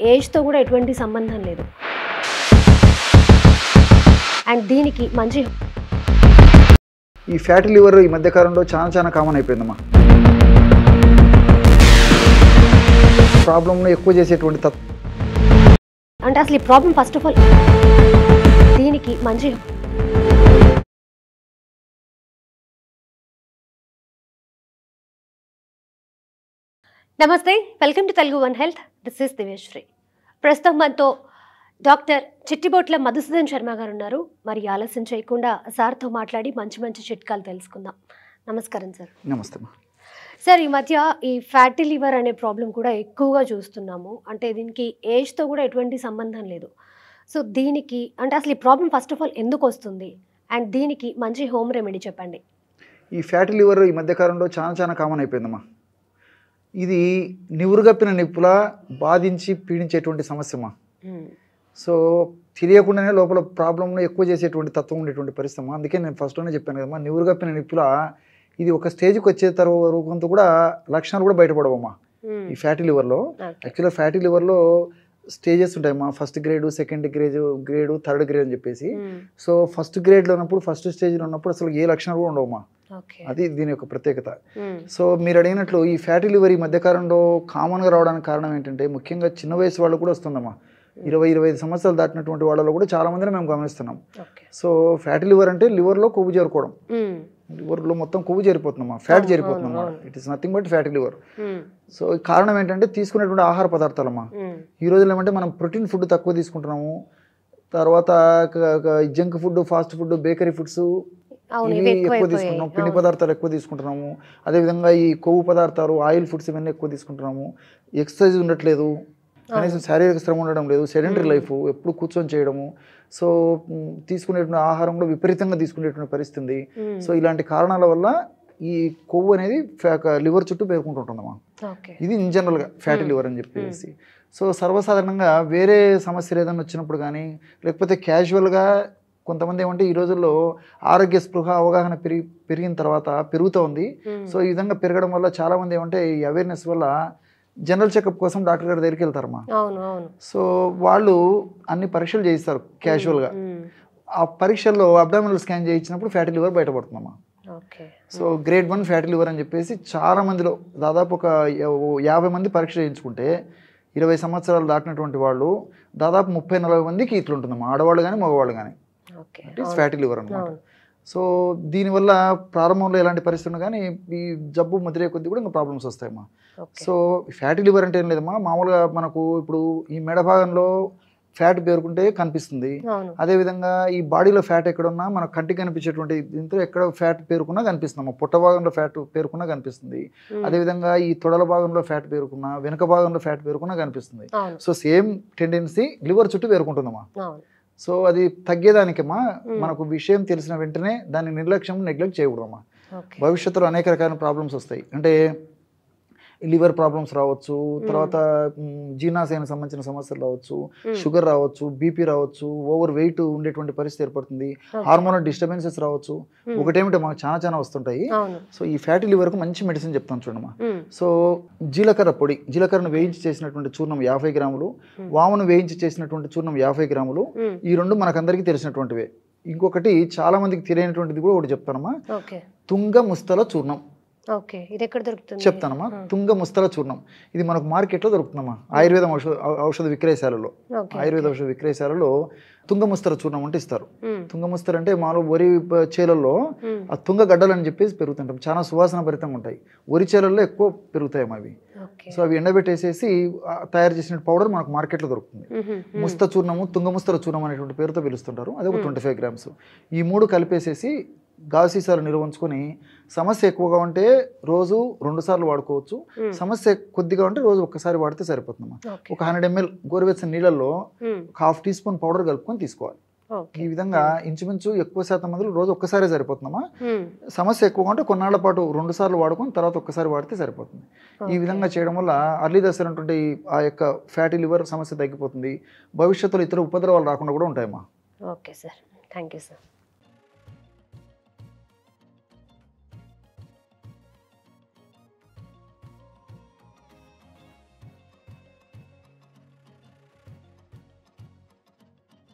ఏజ్‌తో కూడా ఎటువంటి సంబంధం లేదు. అండ్ దీనికి మంచి ఈ ఫ్యాటీ లివర్ ఈ మధ్య కాలంలో చాలా కామన్ అయిపోయిందమ్మా. ప్రాబ్లంను ఎక్కువ చేసేటువంటి అంటే అసలు ఈ ప్రాబ్లం ఫస్ట్ ఆఫ్ ఆల్ దీనికి మంచి నమస్తే, welcome to Telugu one health. This is Divyasri. ప్రస్తుతం మనతో డాక్టర్ చిట్టిబొట్ల మధుసూదన్ శర్మ గారు ఉన్నారు. మరి ఆలస్యం చేయకుండా సార్తో మాట్లాడి మంచి చిట్కాలు తెలుసుకుందాం. నమస్కారం సార్. నమస్తే సార్, ఈ మధ్య ఈ ఫ్యాటీ లివర్ అనే ప్రాబ్లం కూడా ఎక్కువగా చూస్తున్నాము. అంటే దీనికి ఏజ్తో కూడా ఎటువంటి సంబంధం లేదు. సో దీనికి అంటే అసలు ఈ ప్రాబ్లం ఫస్ట్ ఆఫ్ ఆల్ ఎందుకు వస్తుంది అండ్ దీనికి మంచి హోమ్ రెమెడీ చెప్పండి. ఈ ఫ్యాటీ లివర్ ఈ మధ్య కాలంలో చాలా కామన్ అయిపోయిందమ్మా. ఇది నివురుగప్పిన నిప్పులా బాధించి పీడించేటువంటి సమస్యమ్మా. సో తెలియకుండానే లోపల ప్రాబ్లంను ఎక్కువ చేసేటువంటి తత్వం ఉండేటువంటి పరిస్థితి. అందుకే నేను ఫస్ట్లోనే చెప్పాను కదమ్మా, నివురుగప్పిన నిప్పులా ఇది ఒక స్టేజ్కి వచ్చే తర్వాత కూడా లక్షణాలు కూడా బయటపడవమ్మా ఈ ఫ్యాటీ లివర్లో. యాక్చువల్గా ఫ్యాటీ లివర్లో స్టేజెస్ ఉంటాయమ్మా. First grade, second grade, third grade అని చెప్పేసి. సో ఫస్ట్ గ్రేడ్లో ఉన్నప్పుడు, ఫస్ట్ స్టేజ్లో ఉన్నప్పుడు అసలు ఏ లక్షణాలు కూడా ఉండవమ్మా. అది దీని యొక్క ప్రత్యేకత. సో మీరు అడిగినట్లు ఈ ఫ్యాటీ లివర్ ఈ మధ్యకాలంలో కామన్గా రావడానికి కారణం ఏంటంటే, ముఖ్యంగా చిన్న వయసు వాళ్ళు కూడా వస్తుందమ్మా. 20-25 సంవత్సరాలు దాటినటువంటి వాళ్ళలో కూడా చాలా మందిని మేము గమనిస్తున్నాం. సో ఫ్యాటీ లివర్ అంటే లివర్లో కొవ్వు చేరుకోవడం, లివర్లో మొత్తం కొవ్వు చేరిపోతుందమ్మా, ఫ్యాట్ చేరిపోతుందమ్మా. It is nothing but fatty liver. So కారణం ఏంటంటే తీసుకునేటువంటి ఆహార పదార్థాలమ్మా. ఈ రోజుల్లో ఏమంటే మనం ప్రోటీన్ ఫుడ్ తక్కువ తీసుకుంటున్నాము. తర్వాత junk food, fast food, bakery foods ఇవి ఎక్కువ తీసుకుంటున్నాము. పిండి పదార్థాలు ఎక్కువ తీసుకుంటున్నాము. అదేవిధంగా ఈ కొవ్వు పదార్థాలు, ఆయిల్ ఫుడ్స్ ఇవన్నీ ఎక్కువ తీసుకుంటున్నాము. ఎక్సర్సైజ్ ఉండట్లేదు, కనీసం శారీరక శ్రమ ఉండడం లేదు, సెడెంటరీ లైఫ్, ఎప్పుడు కూర్చొని చేయడము. సో తీసుకునేటువంటి ఆహారం కూడా విపరీతంగా తీసుకునేటువంటి పరిస్థితి. సో ఇలాంటి కారణాల వల్ల ఈ కొవ్వు అనేది లివర్ చుట్టూ పేర్కొంటుంటుందమ్మా. ఇది ఇన్ జనరల్గా ఫ్యాటీ లివర్ అని చెప్పేసి. సో సర్వసాధారణంగా వేరే సమస్యలు ఏదైనా వచ్చినప్పుడు కానీ, లేకపోతే క్యాజువల్గా కొంతమంది ఏమంటే ఈ రోజుల్లో ఆరోగ్య స్పృహ అవగాహన పెరిగిన తర్వాత పెరుగుతూ ఉంది. సో ఈ విధంగా పెరగడం వల్ల చాలామంది ఏమంటే ఈ అవేర్నెస్ వల్ల జనరల్ చెకప్ కోసం డాక్టర్ గారి దగ్గరికి వెళ్తారమ్మా. సో వాళ్ళు అన్ని పరీక్షలు చేయిస్తారు క్యాజువల్గా. ఆ పరీక్షల్లో అబ్డామినల్ స్కాన్ చేయించినప్పుడు ఫ్యాటీ లివర్ బయటపడుతుందమ్మా. సో గ్రేడ్ 1 ఫ్యాటీ లివర్ అని చెప్పేసి చాలా మందిలో దాదాపు ఒక 50 మంది పరీక్ష చేయించుకుంటే 20 సంవత్సరాలు దాటినటువంటి వాళ్ళు దాదాపు 30-40 మందికి ఇట్లుంటుందమ్మా, ఆడవాళ్ళు కానీ మగవాళ్ళు కానీ. ఇట్ ఈస్ ఫ్యాటీ లివర్ అనమాట. సో దీనివల్ల ప్రారంభంలో ఎలాంటి పరిస్థితులు కానీ ఈ జబ్బు ముదిరే కొద్దీ కూడా ఇంకా ప్రాబ్లమ్స్ వస్తాయమ్మా. సో ఫ్యాటీ లివర్ అంటే ఏం లేదమ్మా, మామూలుగా మనకు ఇప్పుడు ఈ మెడ భాగంలో ఫ్యాట్ పేరుకుంటే కనిపిస్తుంది. అదేవిధంగా ఈ బాడీలో ఫ్యాట్ ఎక్కడున్నా మన కంటికి కనిపించేటువంటి దీంతో ఎక్కడ ఫ్యాట్ పేరుకున్నా కనిపిస్తుందమ్మా. పొట్ట భాగంలో ఫ్యాట్ పేరుకున్నా కనిపిస్తుంది. అదేవిధంగా ఈ తొడల భాగంలో ఫ్యాట్ పేరుకున్నా, వెనుక భాగంలో ఫ్యాట్ పేరుకున్నా కనిపిస్తుంది. సో సేమ్ టెండెన్సీ లివర్ చుట్టూ పేరుకుంటుందమ్మా. సో అది తగ్గేదానికమ్మా మనకు విషయం తెలిసిన వెంటనే దాన్ని నెగ్లెక్ట్ చేయకూడదమ్మా. భవిష్యత్తులో అనేక రకాల ప్రాబ్లమ్స్ వస్తాయి. అంటే లివర్ ప్రాబ్లమ్స్ రావచ్చు, తర్వాత జీర్ణాశయానికి సంబంధించిన సమస్యలు రావచ్చు, షుగర్ రావచ్చు, బీపీ రావచ్చు, ఓవర్ వెయిట్ ఉండేటువంటి పరిస్థితి ఏర్పడుతుంది, హార్మోనల్ డిస్టర్బెన్సెస్ రావచ్చు. ఒకటేమిటో మనకు చాలా వస్తుంటాయి. సో ఈ ఫ్యాటీ లివర్కు మంచి మెడిసిన్ చెప్తాను చూడమ్మా. సో జీలకర్రను వేయించి చేసినటువంటి చూర్ణం 50 గ్రాములు, వామును వేయించి చేసినటువంటి చూర్ణం 50 గ్రాములు. ఈ రెండు మనకందరికీ తెలిసినటువంటివే. ఇంకొకటి చాలా మందికి తెలియనటువంటిది కూడా ఒకటి చెప్తానమ్మా, తుంగ ముస్తల చూర్ణం. చెప్తానమ్మా. తుంగ ముస్తల చూర్ణం ఇది మనకు మార్కెట్లో దొరుకుతుందమ్మా. ఆయుర్వేద ఔషధ విక్రయశాలలో తుంగముస్తర చూర్ణం అంటే ఇస్తారు. తుంగముస్తర అంటే మామూలు వరి చేలల్లో ఆ తుంగ గడ్డలు అని చెప్పేసి పెరుగుతుంటాం, చాలా సువాసన భరితంగా ఉంటాయి. వరి చేలల్లో ఎక్కువ పెరుగుతాయమ్మా అవి. సో అవి ఎండబెట్టేసేసి తయారు చేసిన పౌడర్ మనకు మార్కెట్లో దొరుకుతుంది. ముస్త చూర్ణము, తుంగముస్తర చూర్ణం అనేటువంటి పేరుతో పిలుస్తుంటారు. అది ఒక 25 గ్రామ్స్. ఈ 3 కలిపేసేసి గాజు సీసాలు నిల్వ ఉంచుకొని, సమస్య ఎక్కువగా ఉంటే రోజు 2 సార్లు వాడుకోవచ్చు, సమస్య కొద్దిగా ఉంటే రోజు ఒక్కసారి వాడితే సరిపోతుందమ్మా. ఒక 100 ml గోరువెచ్చని నీళ్ళల్లో 1/2 టీ స్పూన్ పౌడర్ కలుపుకొని తీసుకోవాలి. ఈ విధంగా ఇంచుమించు ఎక్కువ శాతం మందులు రోజు ఒక్కసారి సరిపోతుందమ్మా. సమస్య ఎక్కువగా ఉంటే కొన్నాళ్ల పాటు 2 సార్లు వాడుకొని తర్వాత ఒక్కసారి వాడితే సరిపోతుంది. ఈ విధంగా చేయడం వల్ల అర్లీ దశలో ఉన్నటువంటి ఆ యొక్క ఫ్యాటీ లివర్ సమస్య తగ్గిపోతుంది. భవిష్యత్తులో ఇతర ఉపద్రవాలు రాకుండా కూడా ఉంటాయమ్మా. Okay sir, thank you sir.